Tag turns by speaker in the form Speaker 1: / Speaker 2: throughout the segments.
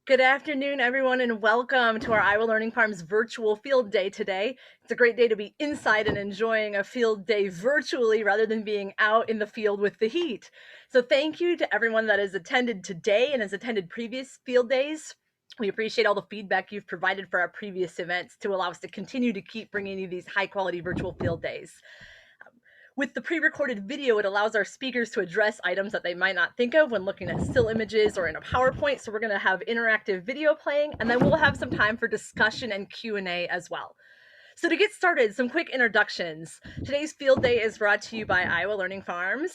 Speaker 1: Good afternoon, everyone, and welcome to our Iowa Learning Farms virtual field day today. It's a great day to be inside and enjoying a field day virtually rather than being out in the field with the heat. So thank you to everyone that has attended today and has attended previous field days. We appreciate all the feedback you've provided for our previous events to allow us to continue to keep bringing you these high-quality virtual field days. With the pre-recorded video, it allows our speakers to address items that they might not think of when looking at still images or in a PowerPoint. So we're going to have interactive video playing, and then we'll have some time for discussion and Q&A as well. So to get started, some quick introductions. Today's field day is brought to you by Iowa Learning Farms.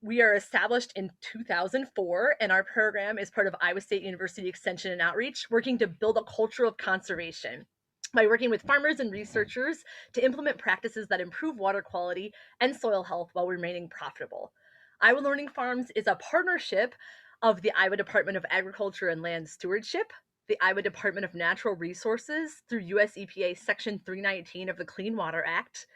Speaker 1: We are established in 2004, and our program is part of Iowa State University Extension and Outreach, working to build a culture of conservation by working with farmers and researchers to implement practices that improve water quality and soil health while remaining profitable. Iowa Learning Farms is a partnership of the Iowa Department of Agriculture and Land Stewardship, the Iowa Department of Natural Resources through US EPA Section 319 of the Clean Water Act,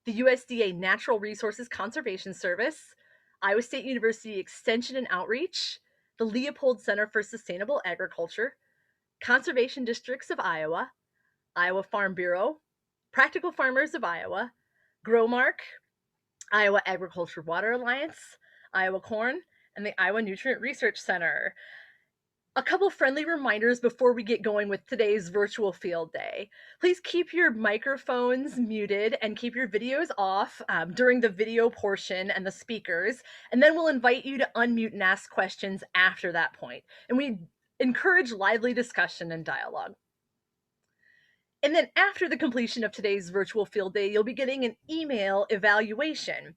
Speaker 1: the USDA Natural Resources Conservation Service, Iowa State University Extension and Outreach, the Leopold Center for Sustainable Agriculture, Conservation Districts of Iowa, Iowa Farm Bureau, Practical Farmers of Iowa, Growmark, Iowa Agriculture Water Alliance, Iowa Corn, and the Iowa Nutrient Research Center. A couple friendly reminders before we get going with today's virtual field day. Please keep your microphones muted and keep your videos off during the video portion and the speakers, and then we'll invite you to unmute and ask questions after that point. And we encourage lively discussion and dialogue. And then after the completion of today's virtual field day, you'll be getting an email evaluation.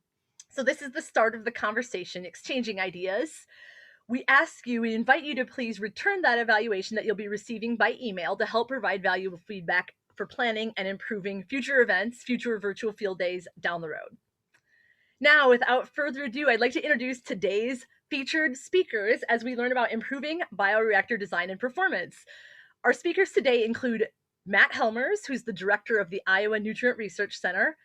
Speaker 1: So this is the start of the conversation, exchanging ideas. We invite you to please return that evaluation that you'll be receiving by email to help provide valuable feedback for planning and improving future events, future virtual field days down the road. Now, without further ado, I'd like to introduce today's featured speakers as we learn about improving bioreactor design and performance. Our speakers today include Matt Helmers, who's the director of the Iowa Nutrient Research Center,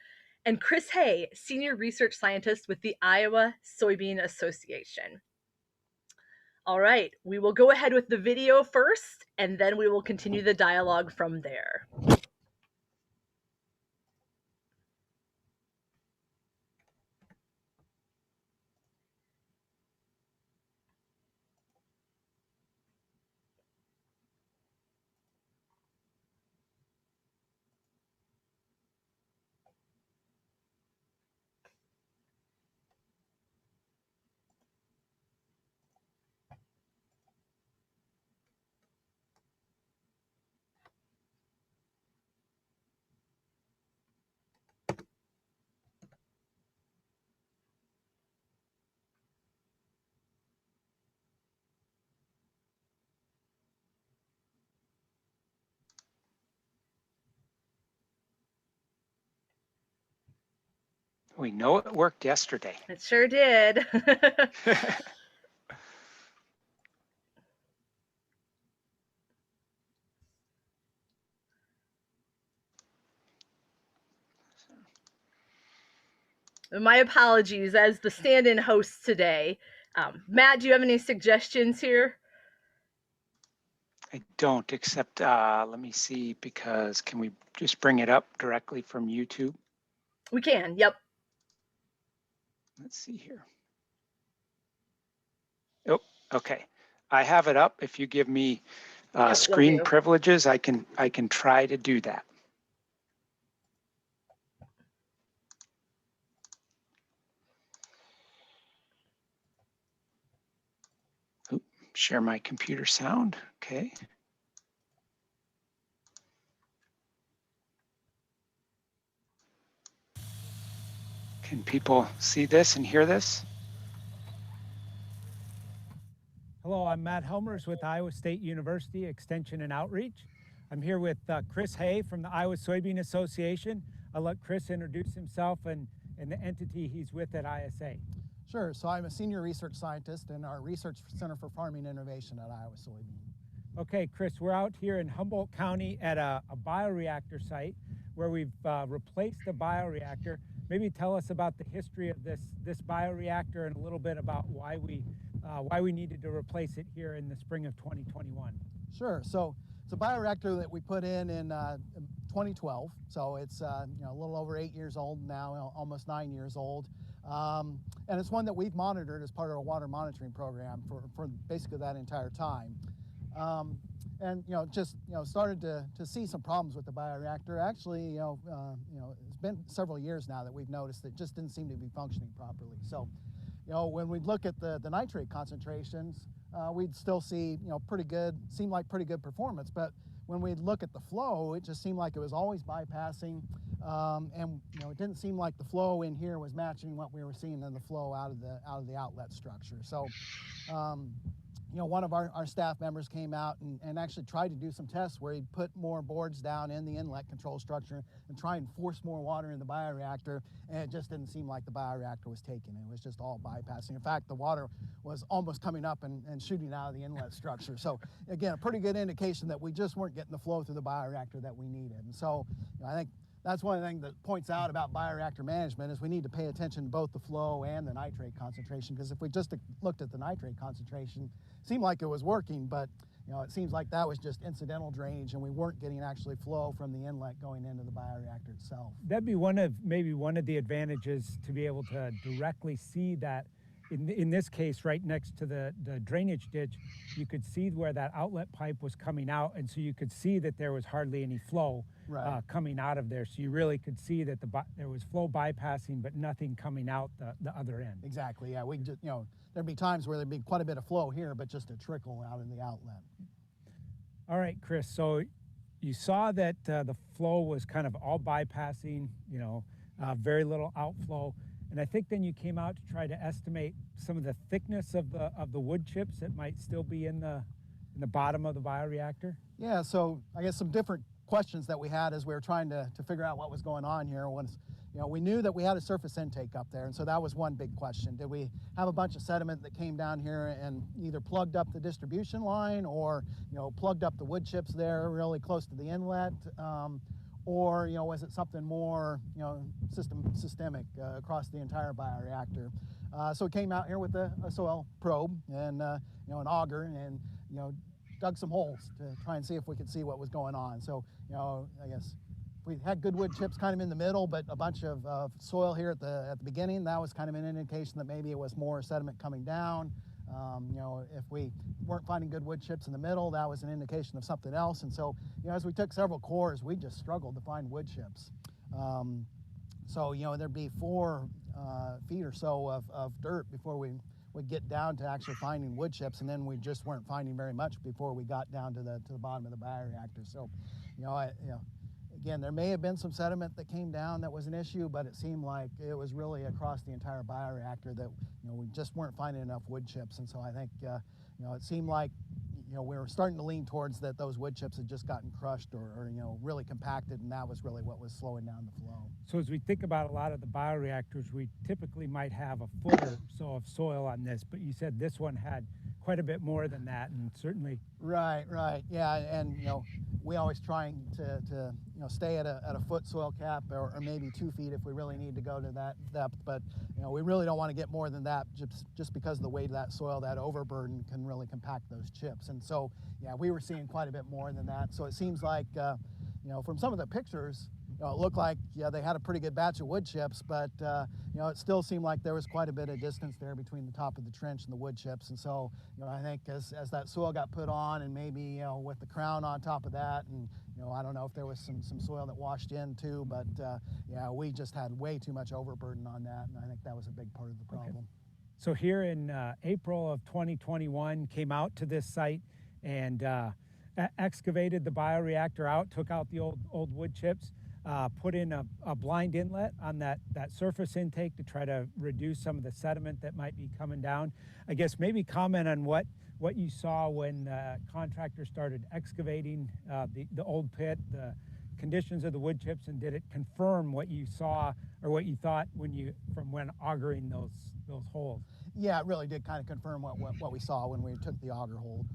Speaker 1: and Chris Hay, senior research scientist with the Iowa Soybean Association. All right, we will go ahead with the video first, and then we will continue the dialogue from there.
Speaker 2: We know it worked yesterday.
Speaker 1: It sure did. My apologies as the stand-in host today. Matt, do you have any suggestions here?
Speaker 2: I don't, except let me see, because can we just bring it up directly from YouTube?
Speaker 1: We can, yep.
Speaker 2: Let's see here. Oh, okay. I have it up. If you give me screen privileges, I can try to do that. Share my computer sound. Okay. Can people see this and hear this?
Speaker 3: Hello, I'm Matt Helmers with Iowa State University Extension and Outreach. I'm here with Chris Hay from the Iowa Soybean Association. I'll let Chris introduce himself and the entity he's with at ISA.
Speaker 4: Sure, so I'm a senior research scientist in our Research Center for Farming Innovation at Iowa Soybean.
Speaker 3: Okay, Chris, we're out here in Humboldt County at a bioreactor site where we've replaced the bioreactor. Maybe tell us about the history of this bioreactor and a little bit about why we why we needed to replace it here in the spring of 2021.
Speaker 4: Sure. So it's a bioreactor that we put in 2012. So it's a little over 8 years old now, almost 9 years old. And it's one that we've monitored as part of our water monitoring program for basically that entire time. And started to see some problems with the bioreactor. Actually, it's been several years now that we've noticed that it just didn't seem to be functioning properly. So, when we look at the nitrate concentrations, we'd still see pretty good performance. But when we look at the flow, it just seemed like it was always bypassing, and it didn't seem like the flow in here was matching what we were seeing in the flow out of the outlet structure. So. One of our staff members came out and actually tried to do some tests where he'd put more boards down in the inlet control structure and try and force more water in the bioreactor, and it just didn't seem like the bioreactor was taking it. It was just all bypassing. In fact, the water was almost coming up and shooting out of the inlet structure. So again, a pretty good indication that we just weren't getting the flow through the bioreactor that we needed. And so I think that's one of the things that points out about bioreactor management is we need to pay attention to both the flow and the nitrate concentration, because if we just looked at the nitrate concentration, it seemed like it was working, but it seems like that was just incidental drainage and we weren't getting actually flow from the inlet going into the bioreactor itself.
Speaker 3: That'd be maybe one of the advantages, to be able to directly see that. In this case, right next to the drainage ditch, you could see where that outlet pipe was coming out, and so you could see that there was hardly any flow coming out of there. So you really could see that there was flow bypassing, but nothing coming out the other end.
Speaker 4: Exactly. Yeah, we just there'd be times where there'd be quite a bit of flow here, but just a trickle out in the outlet.
Speaker 3: All right, Chris. So you saw that the flow was kind of all bypassing. Very little outflow. And I think then you came out to try to estimate some of the thickness of the wood chips that might still be in the bottom of the bioreactor.
Speaker 4: Yeah, so I guess some different questions that we had as we were trying to figure out what was going on here was, we knew that we had a surface intake up there, and so that was one big question. Did we have a bunch of sediment that came down here and either plugged up the distribution line or, plugged up the wood chips there really close to the inlet? Or was it something more systemic across the entire bioreactor? So we came out here with a soil probe and an auger and dug some holes to try and see if we could see what was going on. So I guess we had good wood chips kind of in the middle, but a bunch of soil here at the beginning. That was kind of an indication that maybe it was more sediment coming down. If we weren't finding good wood chips in the middle, that was an indication of something else. And so, as we took several cores, we just struggled to find wood chips. So, there'd be 4 feet or so of dirt before we would get down to actually finding wood chips, and then we just weren't finding very much before we got down to the bottom of the bioreactor. So, again, there may have been some sediment that came down that was an issue, but it seemed like it was really across the entire bioreactor that we just weren't finding enough wood chips. And so I think it seemed like we were starting to lean towards that those wood chips had just gotten crushed or really compacted, and that was really what was slowing down the flow.
Speaker 3: So as we think about a lot of the bioreactors, we typically might have a foot or so of soil on this, but you said this one had quite a bit more than that, and certainly.
Speaker 4: Right, yeah, and we always trying to stay at a foot soil cap or maybe 2 feet if we really need to go to that depth, but we really don't want to get more than that just because of the weight of that soil. That overburden can really compact those chips, and so yeah, we were seeing quite a bit more than that. So it seems like from some of the pictures, it looked like they had a pretty good batch of wood chips, but it still seemed like there was quite a bit of distance there between the top of the trench and the wood chips. And so I think as that soil got put on, and maybe with the crown on top of that, and I don't know if there was some soil that washed in too, but yeah, we just had way too much overburden on that, and I think that was a big part of the problem.
Speaker 3: Okay. So here in April of 2021, came out to this site and excavated the bioreactor out, took out the old wood chips. Put in a blind inlet on that surface intake to try to reduce some of the sediment that might be coming down. I guess maybe comment on what you saw when the contractor started excavating the old pit, the conditions of the wood chips, and did it confirm what you saw or what you thought from when augering those holes?
Speaker 4: Yeah, it really did kind of confirm what we saw when we took the auger holes.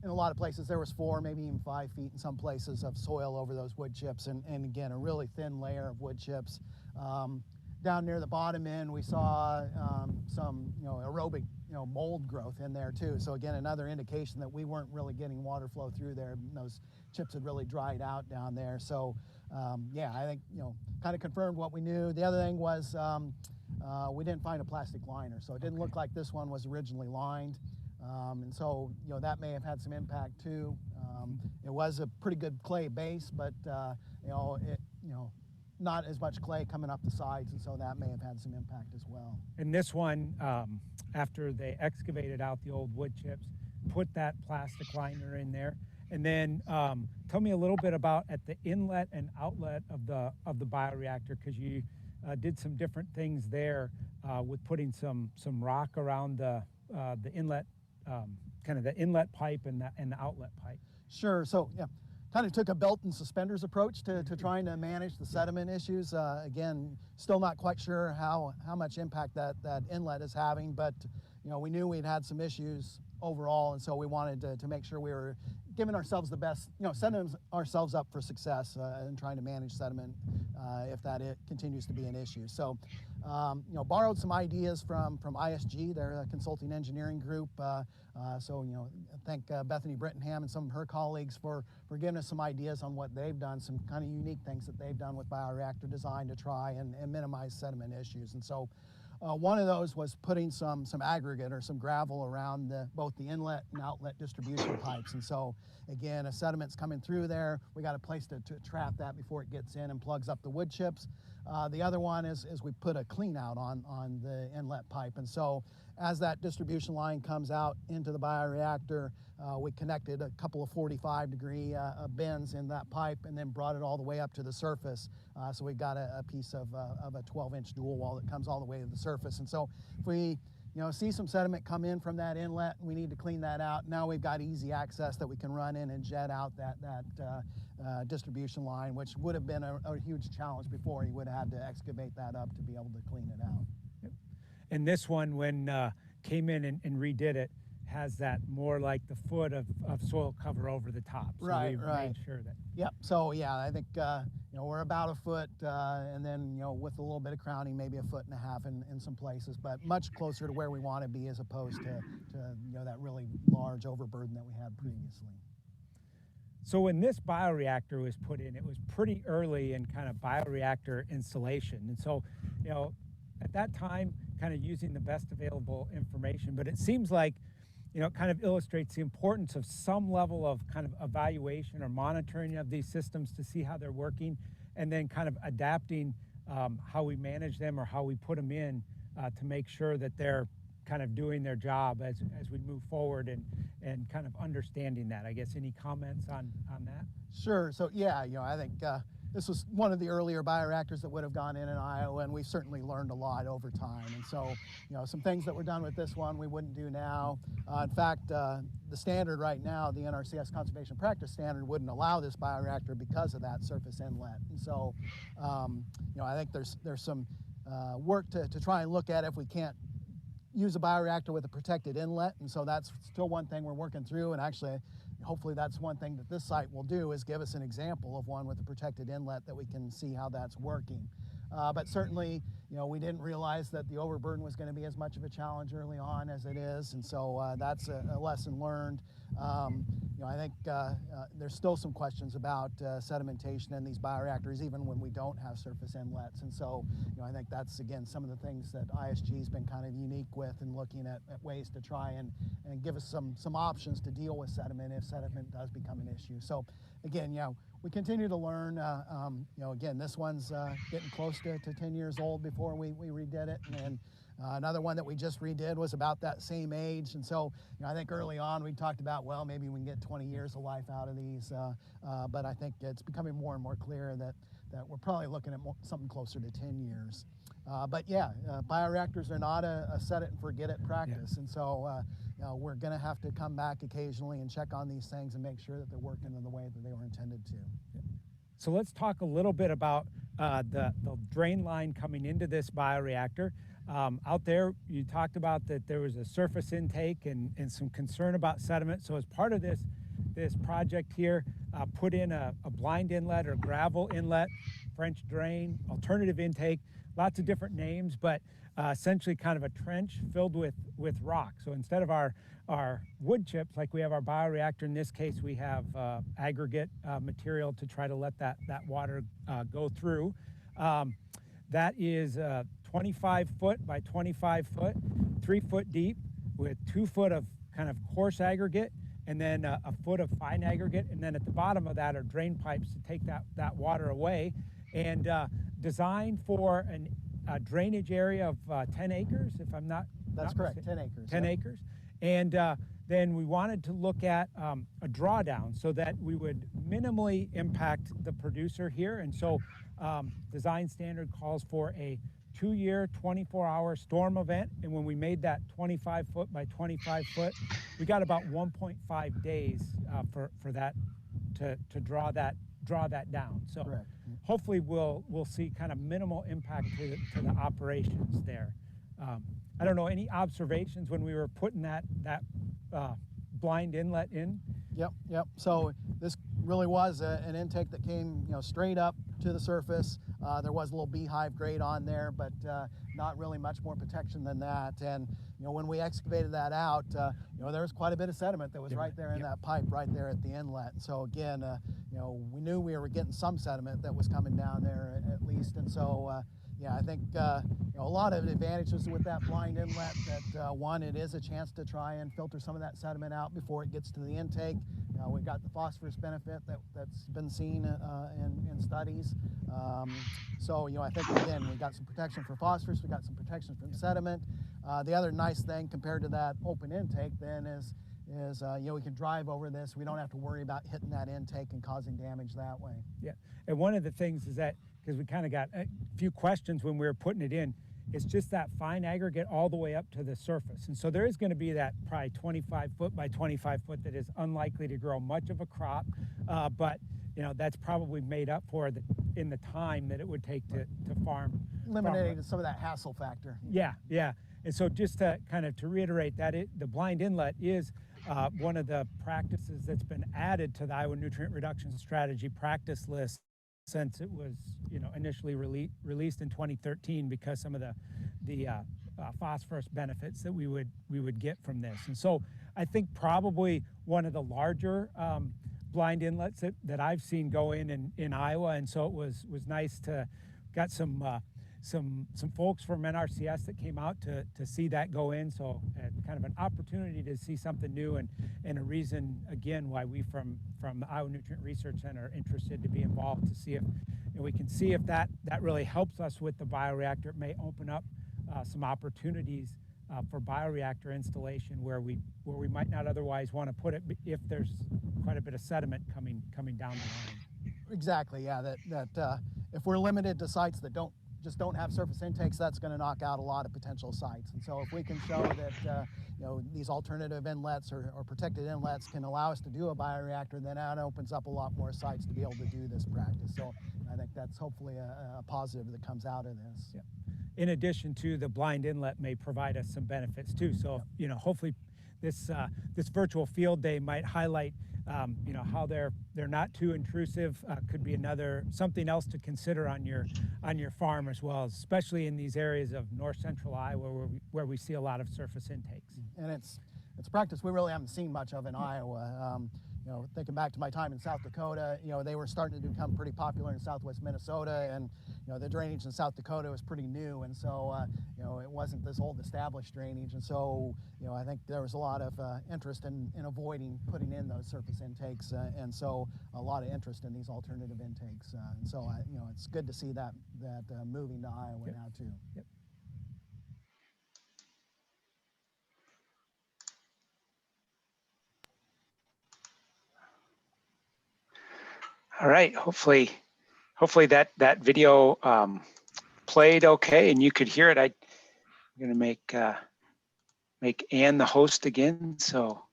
Speaker 4: In a lot of places there was 4, maybe even 5 feet in some places of soil over those wood chips, and again, a really thin layer of wood chips. down near the bottom end, we saw some aerobic mold growth in there too. So again, another indication that we weren't really getting water flow through there. Those chips had really dried out down there. So yeah, I think kind of confirmed what we knew. The other thing was we didn't find a plastic liner, so it didn't look like this one was originally lined. And so that may have had some impact too. It was a pretty good clay base, but not as much clay coming up the sides, and so that may have had some impact as well.
Speaker 3: And this one, after they excavated out the old wood chips, put that plastic liner in there. And then tell me a little bit about at the inlet and outlet of the bioreactor, because you did some different things there with putting some rock around the inlet, kind of the inlet pipe and the outlet pipe.
Speaker 4: Sure. So yeah, kind of took a belt and suspenders approach to trying to manage the sediment issues. Again, still not quite sure how much impact that inlet is having, but we knew we'd had some issues overall, and so we wanted to make sure we were giving ourselves the best, setting ourselves up for success and trying to manage sediment if it continues to be an issue. So, borrowed some ideas from ISG, their consulting engineering group. So, thank Bethany Brittenham and some of her colleagues for giving us some ideas on what they've done, some kind of unique things that they've done with Bioreactor Design to try and minimize sediment issues. And so, one of those was putting some aggregate or some gravel around both the inlet and outlet distribution pipes. And so, again, if sediment's coming through there, we got a place to trap that before it gets in and plugs up the wood chips. The other one is we put a clean out on the inlet pipe. And so as that distribution line comes out into the bioreactor, we connected a couple of 45-degree bends in that pipe and then brought it all the way up to the surface. So we've got a piece of a 12-inch dual wall that comes all the way to the surface. And so if we see some sediment come in from that inlet, we need to clean that out. Now we've got easy access that we can run in and jet out that distribution line, which would have been a huge challenge before. You would have had to excavate that up to be able to clean it out.
Speaker 3: Yep. And this one, when came in and redid it, has that more like the foot of soil cover over the top. So
Speaker 4: right.
Speaker 3: Made sure that.
Speaker 4: Yep. So yeah, I think we're about a foot, and then with a little bit of crowning, maybe a foot and a half in some places, but much closer to where we want to be as opposed to that really large overburden that we had previously.
Speaker 3: So when this bioreactor was put in, it was pretty early in kind of bioreactor installation, and so at that time, kind of using the best available information, but it seems like it kind of illustrates the importance of some level of kind of evaluation or monitoring of these systems to see how they're working, and then kind of adapting how we manage them or how we put them in to make sure that they're kind of doing their job as we move forward and kind of understanding that. I guess any comments on that?
Speaker 4: Sure. So yeah, I think this was one of the earlier bioreactors that would have gone in Iowa, and we've certainly learned a lot over time. And so, some things that were done with this one we wouldn't do now. In fact, the standard right now, the NRCS Conservation Practice Standard, wouldn't allow this bioreactor because of that surface inlet. And so, I think there's some work to try and look at if we can't use a bioreactor with a protected inlet. And so that's still one thing we're working through. And actually, hopefully that's one thing that this site will do, is give us an example of one with a protected inlet that we can see how that's working. But certainly, we didn't realize that the overburden was going to be as much of a challenge early on as it is, and so that's a lesson learned. I think there's still some questions about sedimentation in these bioreactors, even when we don't have surface inlets. And so, I think that's, again, some of the things that ISG has been kind of unique with, and looking at ways to try and give us some options to deal with sediment if sediment does become an issue. So, again, we continue to learn. Again, this one's getting close to 10 years old before we redid it, and another one that we just redid was about that same age. And so, I think early on we talked about, well, maybe we can get 20 years of life out of these, but I think it's becoming more and more clear that we're probably looking at something closer to 10 years. But yeah, bioreactors are not a set it and forget it practice. Yeah. And so we're going to have to come back occasionally and check on these things and make sure that they're working in the way that they were intended to.
Speaker 3: Yeah. So let's talk a little bit about the drain line coming into this bioreactor. Out there, you talked about that there was a surface intake and some concern about sediment. So as part of this project here, put in a blind inlet or gravel inlet, French drain, alternative intake. lots of different names, but essentially kind of a trench filled with rock. So instead of our wood chips, like we have our bioreactor, in this case we have aggregate material to try to let that water go through. That is 25 foot by 25 foot, 3 foot deep, with 2 foot of kind of coarse aggregate, and then a foot of fine aggregate, and then at the bottom of that are drain pipes to take that water away, and designed for a drainage area of 10 acres, if I'm not.
Speaker 4: That's correct, 10 acres.
Speaker 3: 10 acres. And then we wanted to look at a drawdown so that we would minimally impact the producer here. And so design standard calls for a 2-year, 24-hour storm event. And when we made that 25 foot by 25 foot, we got about 1.5 days for that to draw that down. So
Speaker 4: Correct.
Speaker 3: hopefully we'll see kind of minimal impact to the operations there. I don't know, any observations when we were putting that blind inlet in?
Speaker 4: Yep. So this really was an intake that came, straight up to the surface. There was a little beehive grade on there, but not really much more protection than that. And when we excavated that out, there was quite a bit of sediment that was right there in that pipe, right there at the inlet. So again, we knew we were getting some sediment that was coming down there at least. And so, I think a lot of advantages with that blind inlet. That one, it is a chance to try and filter some of that sediment out before it gets to the intake. We've got the phosphorus benefit that's been seen in studies. So I think again we got some protection for phosphorus, we got some protection from sediment. The other nice thing compared to that open intake then is we can drive over this. We don't have to worry about hitting that intake and causing damage that way.
Speaker 3: Yeah, and one of the things is that, because we kind of got a few questions when we were putting it in, it's just that fine aggregate all the way up to the surface. And so there is going to be that probably 25 foot by 25 foot that is unlikely to grow much of a crop, but that's probably made up for in the time that it would take to farm.
Speaker 4: Eliminating some of that hassle factor.
Speaker 3: Yeah. And so just to kind of to reiterate that the blind inlet is one of the practices that's been added to the Iowa Nutrient Reduction Strategy practice list since it was initially released in 2013, because some of the phosphorus benefits that we would get from this. And so I think probably one of the larger blind inlets that I've seen go in Iowa. And so it was nice to got some folks from NRCS that came out to see that go in. So kind of an opportunity to see something new, and a reason again why we from the Iowa Nutrient Research Center are interested to be involved, to see if we can see if that really helps us with the bioreactor. It may open up some opportunities for bioreactor installation where we might not otherwise want to put it if there's quite a bit of sediment coming down the line.
Speaker 4: Exactly. Yeah. That if we're limited to sites that don't have surface intakes, that's going to knock out a lot of potential sites. And so if we can show that these alternative inlets or protected inlets can allow us to do a bioreactor, then that opens up a lot more sites to be able to do this practice. So I think that's hopefully a positive that comes out of this.
Speaker 3: Yeah. In addition to the blind inlet may provide us some benefits too. So hopefully this virtual field day might highlight how they're not too intrusive. Could be something else to consider on your farm as well, especially in these areas of north central Iowa where we see a lot of surface intakes.
Speaker 4: And it's a practice we really haven't seen much of in Iowa. Thinking back to my time in South Dakota, they were starting to become pretty popular in southwest Minnesota, and the drainage in South Dakota was pretty new, and so it wasn't this old established drainage, and so I think there was a lot of interest in avoiding putting in those surface intakes, and so a lot of interest in these alternative intakes, and so it's good to see that moving to Iowa now too.
Speaker 3: Yep.
Speaker 2: All right, hopefully that video played okay and you could hear it. I'm gonna make Ann the host again, so.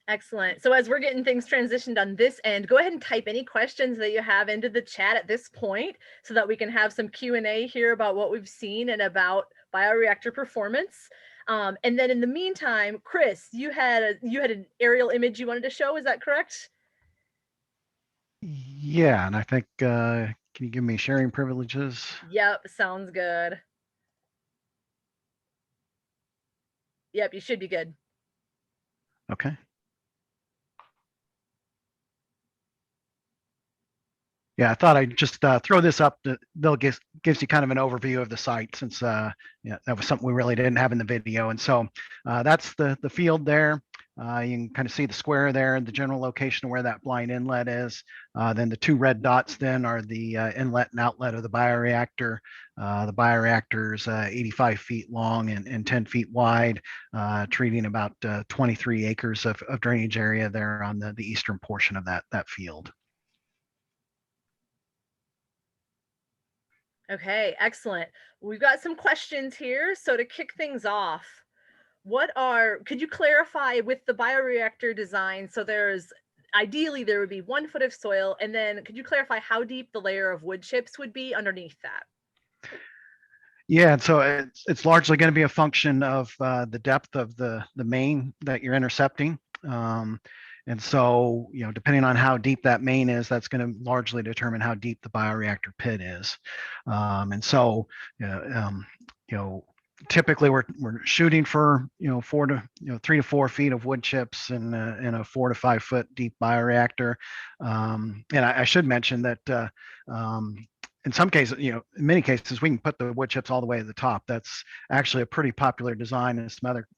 Speaker 1: Excellent. So as we're getting things transitioned on this end, go ahead and type any questions that you have into the chat at this point so that we can have some Q&A here about what we've seen and about bioreactor performance. And then in the meantime, Chris, you had an aerial image you wanted to show, is that correct?
Speaker 5: Yeah, and I think Can you give me sharing privileges?
Speaker 1: Yep, sounds good. Yep, you should be good.
Speaker 5: Okay. Yeah, I thought I'd just throw this up. They'll gives you kind of an overview of the site, since yeah, that was something we really didn't have in the video. And so that's the field there. You can kind of see the square there, the general location of where that blind inlet is. Then the two red dots then are the inlet and outlet of the bioreactor. The bioreactor's 85 feet long and 10 feet wide, treating about 23 acres of drainage area there on the eastern portion of that field.
Speaker 1: Okay, excellent. We've got some questions here. So to kick things off, could you clarify with the bioreactor design? So ideally there would be 1 foot of soil, and then could you clarify how deep the layer of wood chips would be underneath that?
Speaker 5: Yeah, so it's largely going to be a function of the depth of the main that you're intercepting. And so, depending on how deep that main is, that's going to largely determine how deep the bioreactor pit is. And so, typically we're shooting for 3 to 4 feet of wood chips in a 4 to 5 foot deep bioreactor. And I should mention that in some cases, in many cases, we can put the wood chips all the way to the top. That's actually a pretty popular design. And some other,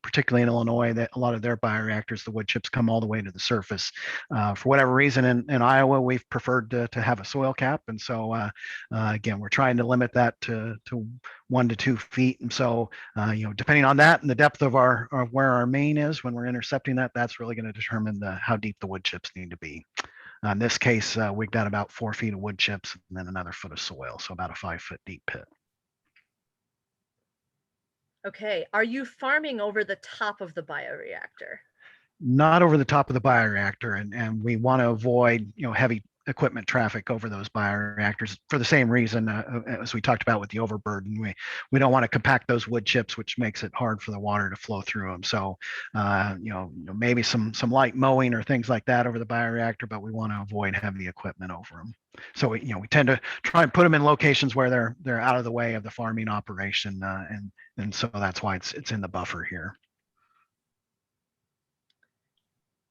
Speaker 5: particularly in Illinois, that a lot of their bioreactors, the wood chips come all the way to the surface. For whatever reason, in Iowa, we've preferred to have a soil cap. And so, again, we're trying to limit that to 1 to 2 feet. And so, depending on that and the depth of where our main is when we're intercepting that, that's really going to determine how deep the wood chips need to be. In this case, we've got about 4 feet of wood chips and then another foot of soil, so about a 5 foot deep pit.
Speaker 1: Okay, are you farming over the top of the bioreactor?
Speaker 5: Not over the top of the bioreactor, and we want to avoid heavy equipment traffic over those bioreactors for the same reason as we talked about with the overburden. We don't want to compact those wood chips, which makes it hard for the water to flow through them. So maybe some light mowing or things like that over the bioreactor, but we want to avoid heavy equipment over them. So we tend to try and put them in locations where they're out of the way of the farming operation, and so that's why it's in the buffer here.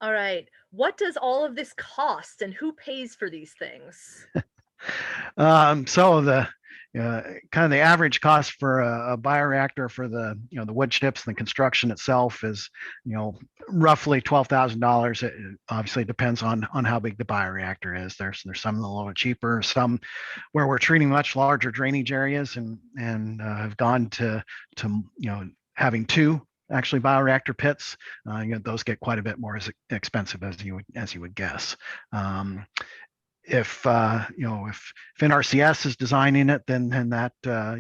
Speaker 1: All right. What does all of this cost, and who pays for these things?
Speaker 5: So the kind of the average cost for a bioreactor for the the wood chips and the construction itself is roughly $12,000. It obviously depends on how big the bioreactor is. There's some a little cheaper, some where we're treating much larger drainage areas and have gone to having two actually bioreactor pits. Those get quite a bit more expensive as you would guess. If NRCS is designing it, then that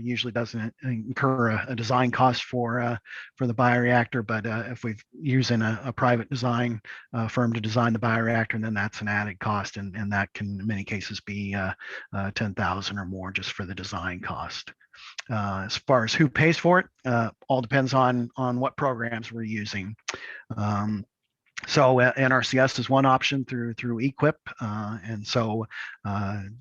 Speaker 5: usually doesn't incur a design cost for the bioreactor. But if we're using a private design firm to design the bioreactor, then that's an added cost, and that can in many cases be $10,000 or more just for the design cost. As far as who pays for it, all depends on what programs we're using. So NRCS is one option through EQIP, and so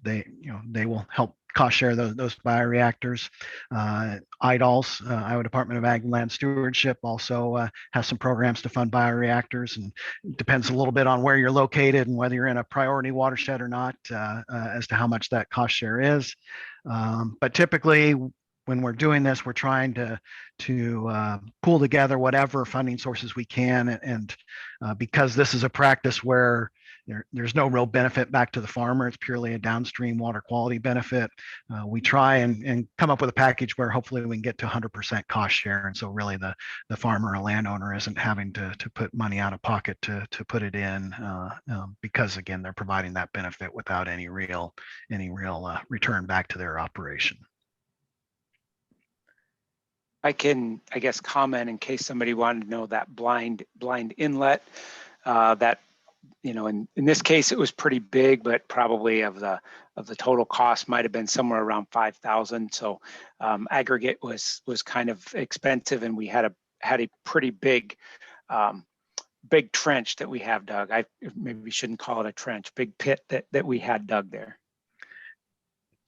Speaker 5: they will help cost share those bioreactors. IDALS, Iowa Department of Ag and Land Stewardship, also has some programs to fund bioreactors, and it depends a little bit on where you're located and whether you're in a priority watershed or not as to how much that cost share is. But typically, when we're doing this, we're trying to pool together whatever funding sources we can, and because this is a practice where there's no real benefit back to the farmer, it's purely a downstream water quality benefit. We try and come up with a package where hopefully we can get to 100% cost share, and so really the farmer or landowner isn't having to put money out of pocket to put it in, because again they're providing that benefit without any real return back to their operation.
Speaker 2: I can, I guess, comment in case somebody wanted to know that blind inlet. That in this case it was pretty big, but probably of the total cost might have been somewhere around $5,000. So aggregate was kind of expensive, and we had a pretty big trench that we have dug. I maybe shouldn't call it a trench, big pit that we had dug there.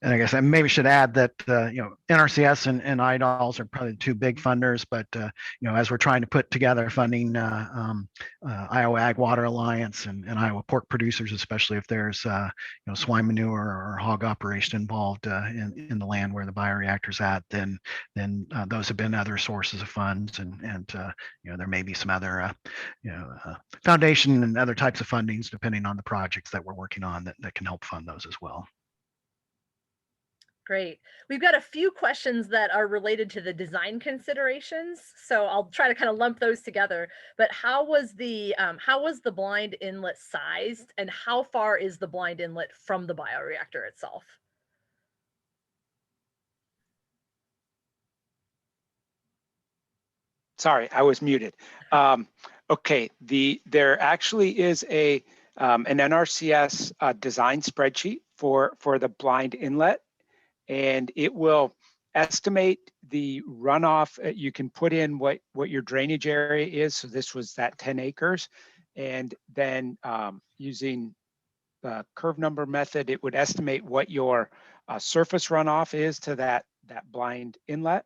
Speaker 5: And I guess I maybe should add that NRCS and IDOLS are probably the two big funders, but as we're trying to put together funding, Iowa Ag Water Alliance and Iowa pork producers, especially if there's swine manure or hog operation involved in the land where the bioreactor's at, then those have been other sources of funds, and there may be some other foundation and other types of fundings depending on the projects that we're working on that can help fund those as well.
Speaker 1: Great. We've got a few questions that are related to the design considerations, so I'll try to kind of lump those together. But how was the blind inlet sized, and how far is the blind inlet from the bioreactor itself?
Speaker 2: Sorry, I was muted. Okay, there actually is an NRCS design spreadsheet for the blind inlet, and it will estimate the runoff. You can put in what your drainage area is. So this was that 10 acres. And then using the curve number method, it would estimate what your surface runoff is to that blind inlet.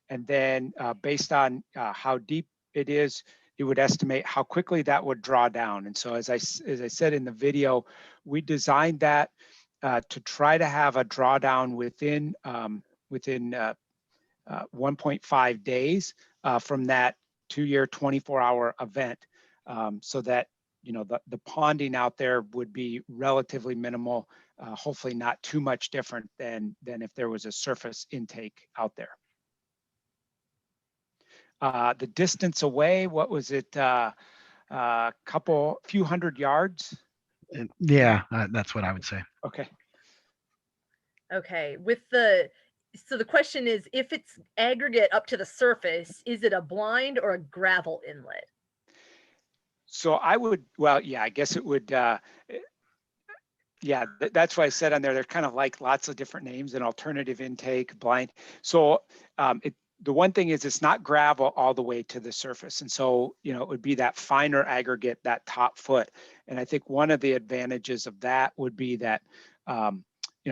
Speaker 2: And then based on how deep it is, it would estimate how quickly that would draw down. And so as I said in the video, we designed that to try to have a drawdown within 1.5 days from that 2-year 24-hour event, so that the ponding out there would be relatively minimal, hopefully not too much different than if there was a surface intake out there. The distance away, what was it? Few hundred yards?
Speaker 5: Yeah, that's what I would say.
Speaker 2: Okay.
Speaker 1: Okay. So the question is, if it's aggregate up to the surface, is it a blind or a gravel inlet?
Speaker 2: So I guess it would, that's why I said on there, they're kind of like lots of different names, and alternative intake, blind. So the one thing is it's not gravel all the way to the surface. And so, it would be that finer aggregate, that top foot. And I think one of the advantages of that would be that,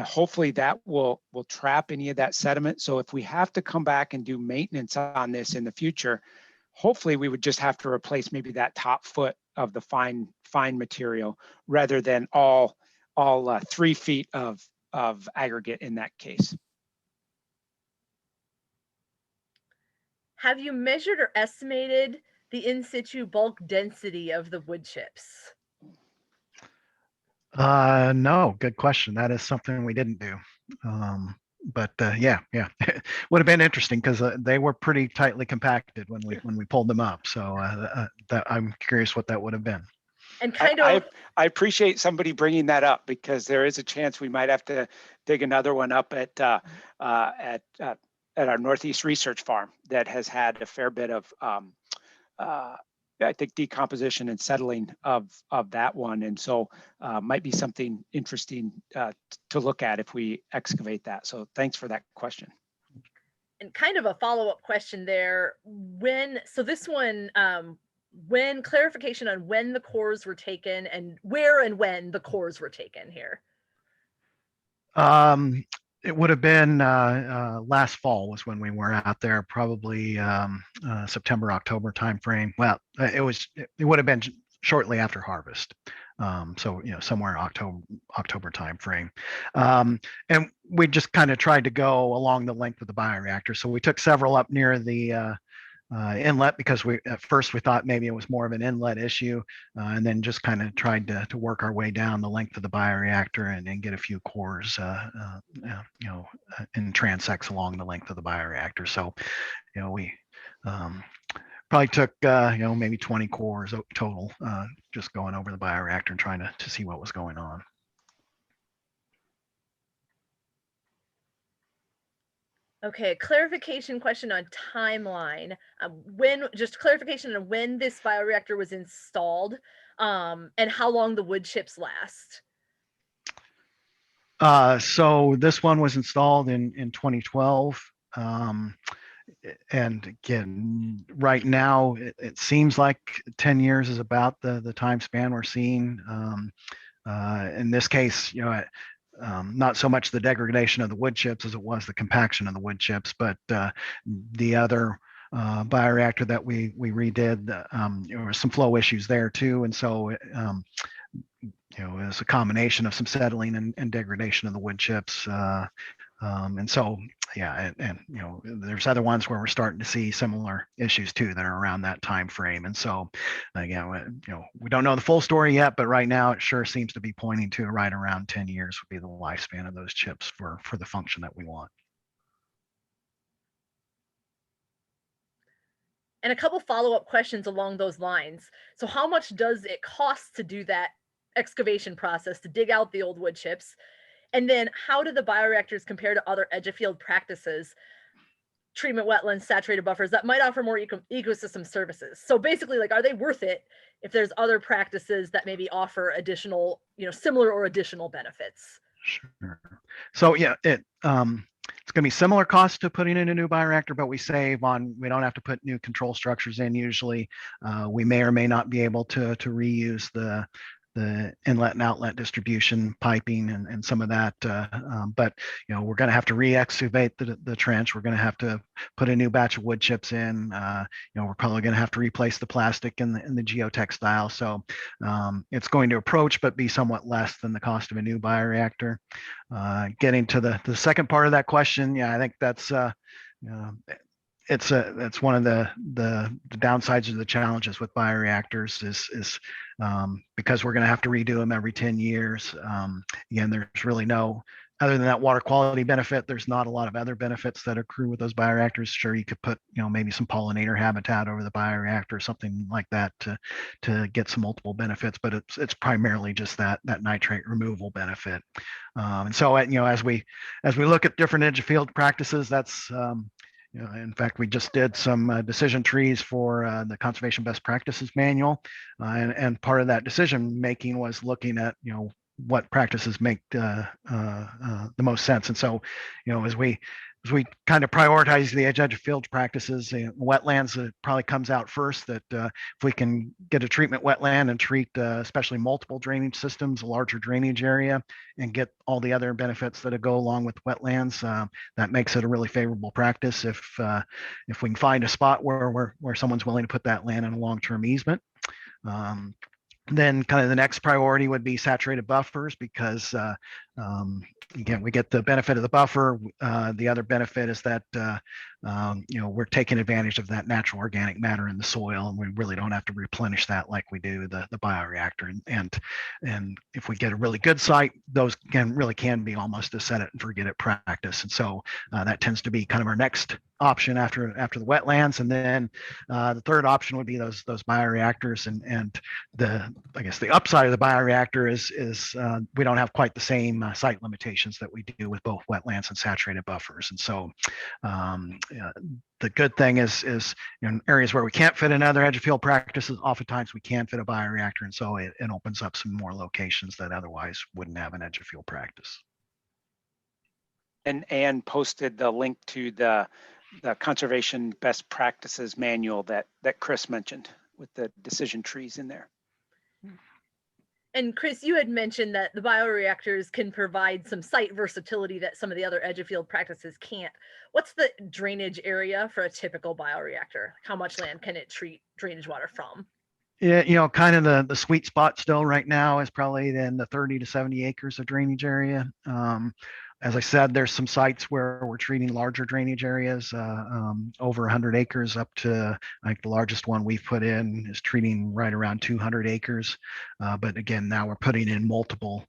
Speaker 2: hopefully that will trap any of that sediment. So if we have to come back and do maintenance on this in the future, hopefully we would just have to replace maybe that top foot of the fine material rather than all 3 feet of aggregate in that case.
Speaker 1: Have you measured or estimated the in situ bulk density of the wood chips?
Speaker 5: No, good question. That is something we didn't do. But yeah, would have been interesting because they were pretty tightly compacted when we pulled them up. So I'm curious what that would have been.
Speaker 1: And
Speaker 2: I appreciate somebody bringing that up, because there is a chance we might have to dig another one up at our Northeast Research Farm that has had a fair bit of I think decomposition and settling of that one, and so might be something interesting to look at if we excavate that. So thanks for that question.
Speaker 1: And kind of a follow-up question there. When clarification on when the cores were taken and where and when the cores were taken here.
Speaker 5: It would have been last fall was when we were out there, probably September, October timeframe. Well, it would have been shortly after harvest. So, somewhere October timeframe. And we just kind of tried to go along the length of the bioreactor. So we took several up near the inlet, because at first we thought maybe it was more of an inlet issue, and then just kind of tried to work our way down the length of the bioreactor and get a few cores, in transects along the length of the bioreactor. So, we probably took maybe 20 cores total, just going over the bioreactor and trying to see what was going on.
Speaker 1: Okay, clarification question on timeline. Just clarification on when this bioreactor was installed, and how long the wood chips last.
Speaker 5: So this one was installed in 2012. And again, right now, it seems like 10 years is about the time span we're seeing. In this case, not so much the degradation of the wood chips as it was the compaction of the wood chips, but the other bioreactor that we redid, there were some flow issues there too, and so it's a combination of some settling and degradation of the wood chips. And so, yeah, and there's other ones where we're starting to see similar issues too that are around that time frame. And so, again, we don't know the full story yet, but right now it sure seems to be pointing to right around 10 years would be the lifespan of those chips for the function that we want.
Speaker 1: And a couple follow-up questions along those lines. So how much does it cost to do that excavation process to dig out the old wood chips? And then how do the bioreactors compare to other edge of field practices, treatment wetlands, saturated buffers that might offer more ecosystem services? So basically, like, are they worth it if there's other practices that maybe offer additional, similar or additional benefits?
Speaker 5: Sure. So yeah, it's going to be similar cost to putting in a new bioreactor, but we don't have to put new control structures in usually. We may or may not be able to reuse the inlet and outlet distribution piping and some of that. But we're going to have to re-excavate the trench. We're going to have to put a new batch of wood chips in. We're probably going to have to replace the plastic and the geotextile. So it's going to approach, but be somewhat less than the cost of a new bioreactor. Getting to the second part of that question, yeah, I think that's it's one of the downsides of the challenges with bioreactors is because we're going to have to redo them every 10 years. Again, there's really no, other than that water quality benefit, there's not a lot of other benefits that accrue with those bioreactors. Sure, you could put maybe some pollinator habitat over the bioreactor or something like that to get some multiple benefits, but it's primarily just that nitrate removal benefit. And so as we look at different edge of field practices, that's in fact, we just did some decision trees for the Conservation Best Practices Manual, and part of that decision making was looking at what practices make the most sense. And so, as we kind of prioritize the edge of field practices, wetlands probably comes out first. That if we can get a treatment wetland and treat especially multiple drainage systems, a larger drainage area, and get all the other benefits that go along with wetlands, that makes it a really favorable practice. If we can find a spot where someone's willing to put that land in a long-term easement. Then kind of the next priority would be saturated buffers because again, we get the benefit of the buffer. The other benefit is that we're taking advantage of that natural organic matter in the soil, and we really don't have to replenish that like we do the bioreactor. And if we get a really good site, those can be almost a set it and forget it practice. And so that tends to be kind of our next option after the wetlands. And then the third option would be those bioreactors. And I guess the upside of the bioreactor is we don't have quite the same site limitations that we do with both wetlands and saturated buffers. And so the good thing is in areas where we can't fit another edge of field practices, oftentimes we can fit a bioreactor, and so it opens up some more locations that otherwise wouldn't have an edge of field practice.
Speaker 2: And Anne posted the link to the Conservation Best Practices Manual that Chris mentioned with the decision trees in there.
Speaker 1: And Chris, you had mentioned that the bioreactors can provide some site versatility that some of the other edge of field practices can't. What's the drainage area for a typical bioreactor? How much land can it treat drainage water from?
Speaker 5: Yeah, kind of the sweet spot still right now is probably in the 30 to 70 acres of drainage area. As I said, there's some sites where we're treating larger drainage areas, over 100 acres up to, I think the largest one we've put in is treating right around 200 acres. But again, now we're putting in multiple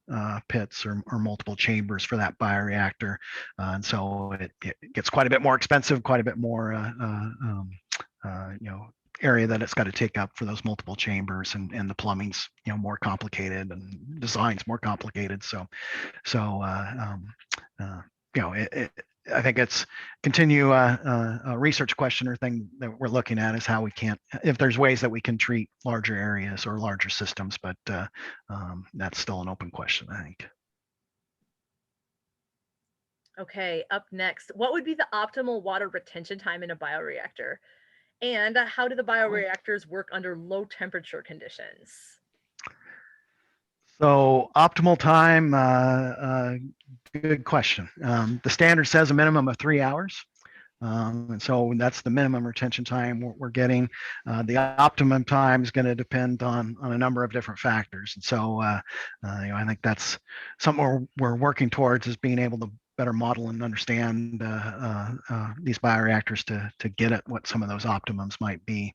Speaker 5: pits or multiple chambers for that bioreactor. And so it gets quite a bit more expensive, quite a bit more, area that it's got to take up for those multiple chambers, and the plumbing's more complicated and design's more complicated. I think it's continue a research question or thing that we're looking at is how we can't, if there's ways that we can treat larger areas or larger systems, but that's still an open question, I think.
Speaker 1: Okay, up next, what would be the optimal water retention time in a bioreactor? And how do the bioreactors work under low temperature conditions?
Speaker 5: So optimal time, good question. The standard says a minimum of 3 hours. And so that's the minimum retention time we're getting. The optimum time is going to depend on a number of different factors. And so, I think that's something we're working towards, is being able to better model and understand these bioreactors to get at what some of those optimums might be.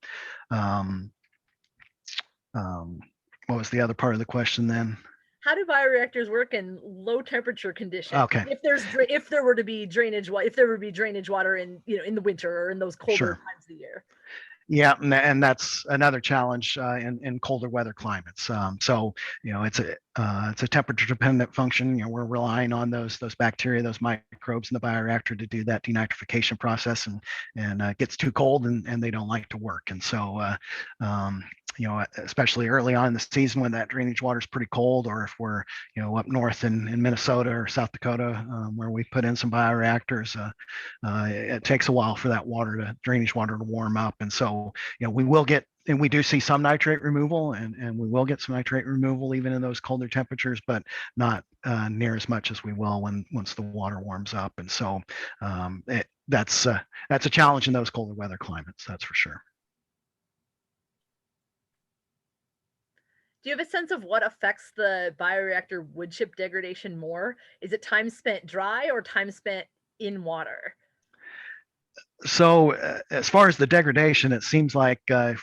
Speaker 5: What was the other part of the question then?
Speaker 1: How do bioreactors work in low temperature conditions?
Speaker 5: Okay.
Speaker 1: If there were to be drainage water in in the winter or in those colder
Speaker 5: Sure.
Speaker 1: times of the year.
Speaker 5: Yeah, and that's another challenge in colder weather climates. So it's a temperature dependent function. We're relying on those bacteria, those microbes in the bioreactor to do that denitrification process, and it gets too cold and they don't like to work. And so especially early on in the season when that drainage water is pretty cold, or if we're up north in Minnesota or South Dakota where we put in some bioreactors, it takes a while for that drainage water to warm up. And so we will get, and we do see some nitrate removal, and we will get some nitrate removal even in those colder temperatures, but not near as much as we will once the water warms up. And so that's a challenge in those colder weather climates, that's for sure.
Speaker 1: Do you have a sense of what affects the bioreactor wood chip degradation more? Is it time spent dry or time spent in water?
Speaker 5: So as far as the degradation, it seems like the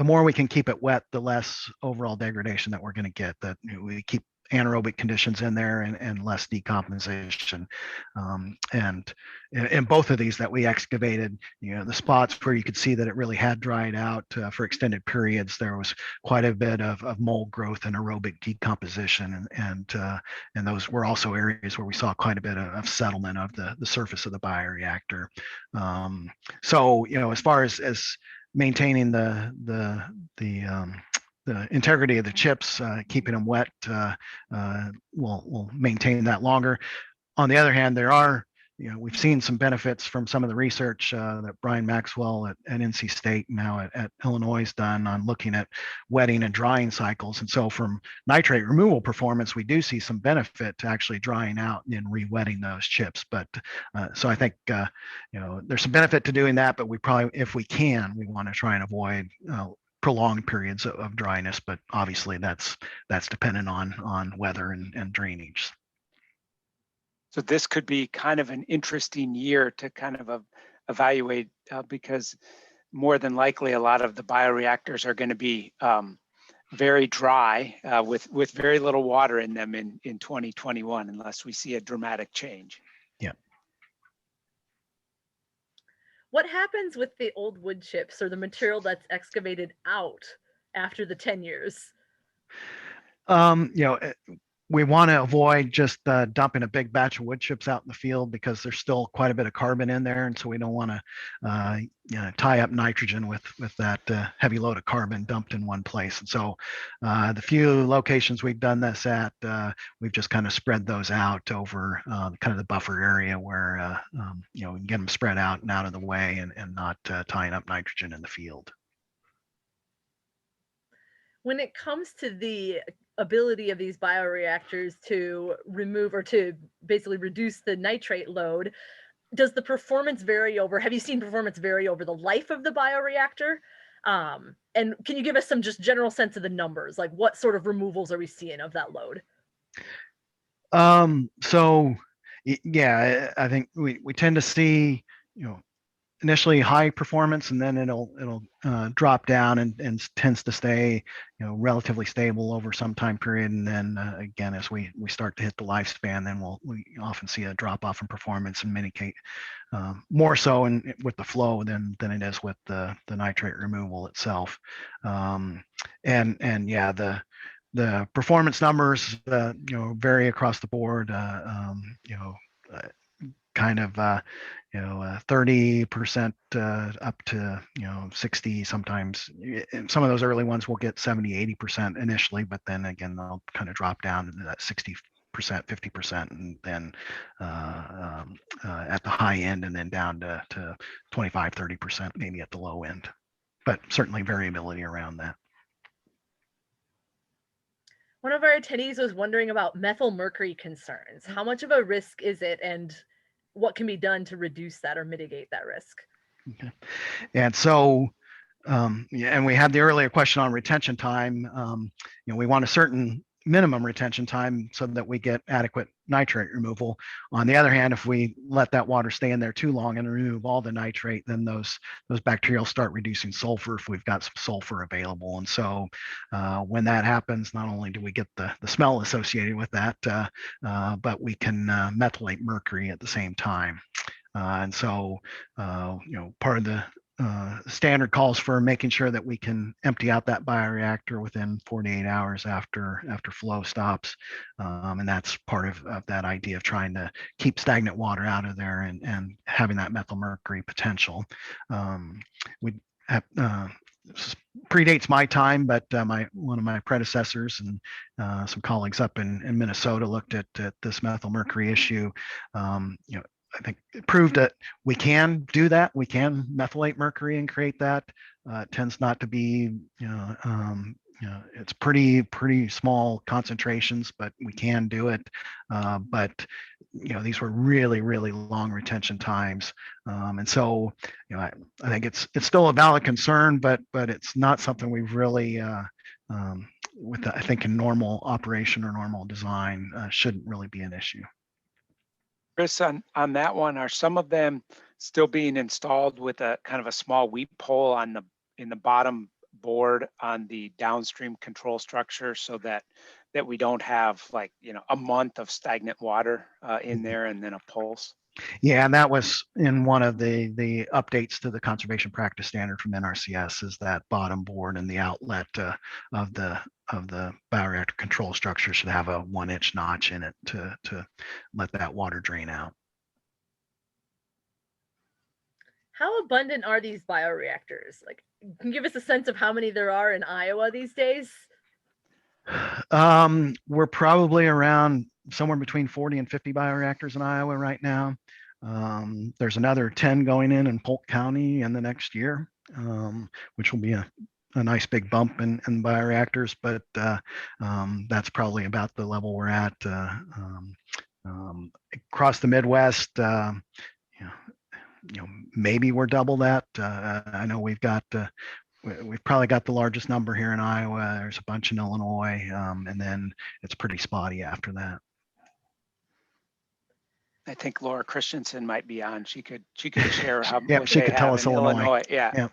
Speaker 5: more we can keep it wet, the less overall degradation that we're going to get. That we keep anaerobic conditions in there and less decomposition. And in both of these that we excavated, the spots where you could see that it really had dried out for extended periods, there was quite a bit of mold growth and aerobic decomposition, and those were also areas where we saw quite a bit of settlement of the surface of the bioreactor. So as far as maintaining the integrity of the chips, keeping them wet, will maintain that longer. On the other hand, we've seen some benefits from some of the research that Brian Maxwell at NC State, now at Illinois, has done on looking at wetting and drying cycles. And so from nitrate removal performance, we do see some benefit to actually drying out and re-wetting those chips. But so I think there's some benefit to doing that, but we probably, if we can, we want to try and avoid prolonged periods of dryness, but obviously that's dependent on weather and drainage.
Speaker 2: So this could be kind of an interesting year to kind of evaluate because more than likely a lot of the bioreactors are going to be very dry with very little water in them in 2021, unless we see a dramatic change.
Speaker 5: Yeah.
Speaker 1: What happens with the old wood chips or the material that's excavated out after the 10 years?
Speaker 5: We want to avoid just dumping a big batch of wood chips out in the field because there's still quite a bit of carbon in there, and so we don't want to tie up nitrogen with that heavy load of carbon dumped in one place. And so the few locations we've done this at, we've just kind of spread those out over kind of the buffer area where we can get them spread out and out of the way and not tying up nitrogen in the field.
Speaker 1: When it comes to the ability of these bioreactors to remove or to basically reduce the nitrate load, does the performance vary over, have you seen performance vary over the life of the bioreactor? And can you give us some just general sense of the numbers? Like what sort of removals are we seeing of that load?
Speaker 5: So yeah, I think we tend to see, initially high performance, and then it'll drop down and tends to stay relatively stable over some time period. And then again, as we start to hit the lifespan, then we often see a drop off in performance, in many cases more so with the flow than it is with the nitrate removal itself. And yeah, the performance numbers vary across the board. Kind of 30% up to 60, sometimes some of those early ones will get 70-80% initially, but then again they'll kind of drop down to that 60%, 50%, and then at the high end, and then down to 25-30% maybe at the low end, but certainly variability around that.
Speaker 1: One of our attendees was wondering about methylmercury concerns. How much of a risk is it, and what can be done to reduce that or mitigate that risk?
Speaker 5: Okay. And so, yeah, and we had the earlier question on retention time. We want a certain minimum retention time so that we get adequate nitrate removal. On the other hand, if we let that water stay in there too long and remove all the nitrate, then those bacteria will start reducing sulfur if we've got some sulfur available. And so when that happens, not only do we get the smell associated with that, but we can methylate mercury at the same time. And so, part of the standard calls for making sure that we can empty out that bioreactor within 48 hours after flow stops. And that's part of that idea of trying to keep stagnant water out of there and having that methylmercury potential. We have, predates my time, but one of my predecessors and some colleagues up in Minnesota looked at this methylmercury issue. I think it proved that we can do that. We can methylate mercury and create that. It tends not to be, it's pretty small concentrations, but we can do it. But these were really long retention times, and so I think it's still a valid concern, but it's not something we've really. With I think in normal operation or normal design shouldn't really be an issue.
Speaker 2: Chris, on that one, are some of them still being installed with a kind of a small weep hole in the bottom board on the downstream control structure, so that we don't have a month of stagnant water in there and then a pulse?
Speaker 5: Yeah, and that was in one of the updates to the conservation practice standard from NRCS, is that bottom board and the outlet of the bioreactor control structure should have a 1-inch notch in it to let that water drain out.
Speaker 1: How abundant are these bioreactors? Can you give us a sense of how many there are in Iowa these days?
Speaker 5: We're probably around somewhere between 40 and 50 bioreactors in Iowa right now. There's another 10 going in Polk County in the next year, which will be a nice big bump in bioreactors, but that's probably about the level we're at. Across the Midwest, maybe we're double that. I know we've probably got the largest number here in Iowa. There's a bunch in Illinois, and then it's pretty spotty after that.
Speaker 2: I think Laura Christensen might be on. She could share how
Speaker 5: yeah,
Speaker 2: what
Speaker 5: she
Speaker 2: they
Speaker 5: could
Speaker 2: have
Speaker 5: tell us
Speaker 2: in
Speaker 5: Illinois.
Speaker 2: Yeah.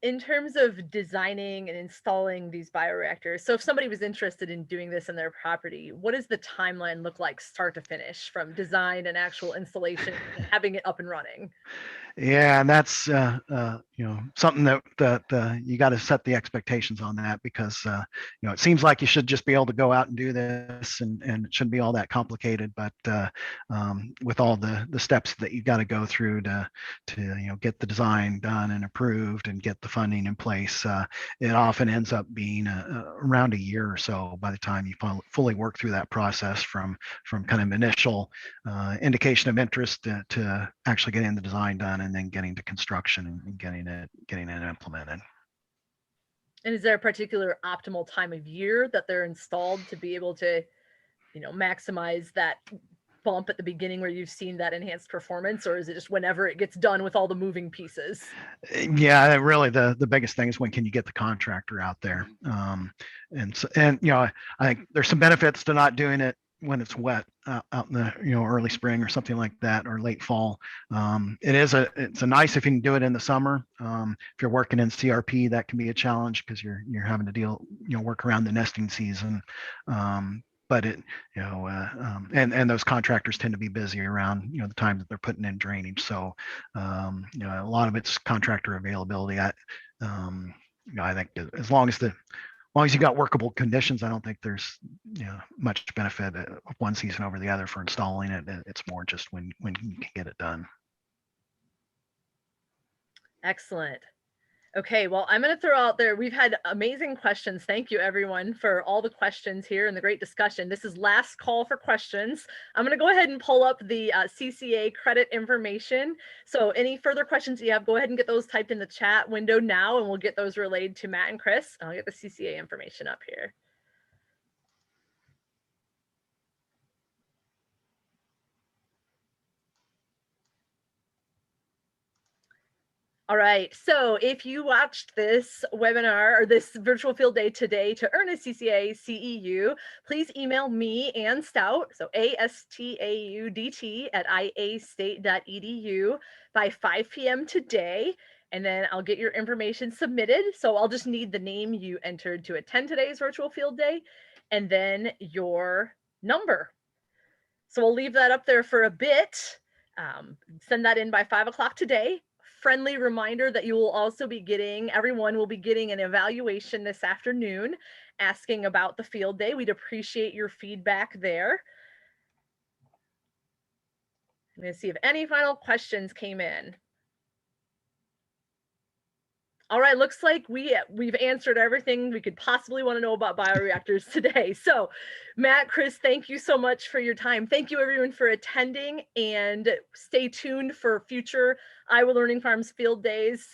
Speaker 1: In terms of designing and installing these bioreactors, so if somebody was interested in doing this in their property, what does the timeline look like start to finish, from design and actual installation and having it up and running?
Speaker 5: Yeah, and that's something that you got to set the expectations on that, because it seems like you should just be able to go out and do this, and it shouldn't be all that complicated. But with all the steps that you got to go through to get the design done and approved and get the funding in place, it often ends up being around a year or so by the time you fully work through that process, from kind of initial indication of interest to actually getting the design done, and then getting to construction and getting it implemented.
Speaker 1: And is there a particular optimal time of year that they're installed to be able to, maximize that bump at the beginning where you've seen that enhanced performance, or is it just whenever it gets done with all the moving pieces?
Speaker 5: Yeah, really the biggest thing is when can you get the contractor out there. And I think there's some benefits to not doing it when it's wet out in the early spring or something like that, or late fall. It's a nice if you can do it in the summer. If you're working in CRP, that can be a challenge because you're having to work around the nesting season. But and those contractors tend to be busy around the time that they're putting in drainage. So a lot of it's contractor availability. I think as long as you got workable conditions, I don't think there's much benefit of one season over the other for installing it. It's more just when you can get it done.
Speaker 1: Excellent. Okay, well, I'm going to throw out there, we've had amazing questions. Thank you, everyone, for all the questions here and the great discussion. This is last call for questions. I'm going to go ahead and pull up the CCA credit information. So any further questions you have, go ahead and get those typed in the chat window now, and we'll get those relayed to Matt and Chris. I'll get the CCA information up here. All right, so if you watched this webinar or this virtual field day today to earn a CCA CEU, please email me, Ann Stout, so ASTAUDT at iastate.edu by 5 p.m. today, and then I'll get your information submitted. So I'll just need the name you entered to attend today's virtual field day, and then your number. So we'll leave that up there for a bit. Send that in by 5 o'clock today. Friendly reminder that you will also be getting, everyone will be getting an evaluation this afternoon asking about the field day. We'd appreciate your feedback there. I'm going to see if any final questions came in. All right, looks like we've answered everything we could possibly want to know about bioreactors today. So Matt, Chris, thank you so much for your time. Thank you everyone for attending, and stay tuned for future Iowa Learning Farms field days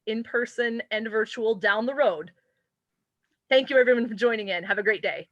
Speaker 1: in person and virtual down the road. Thank you everyone for joining in. Have a great day.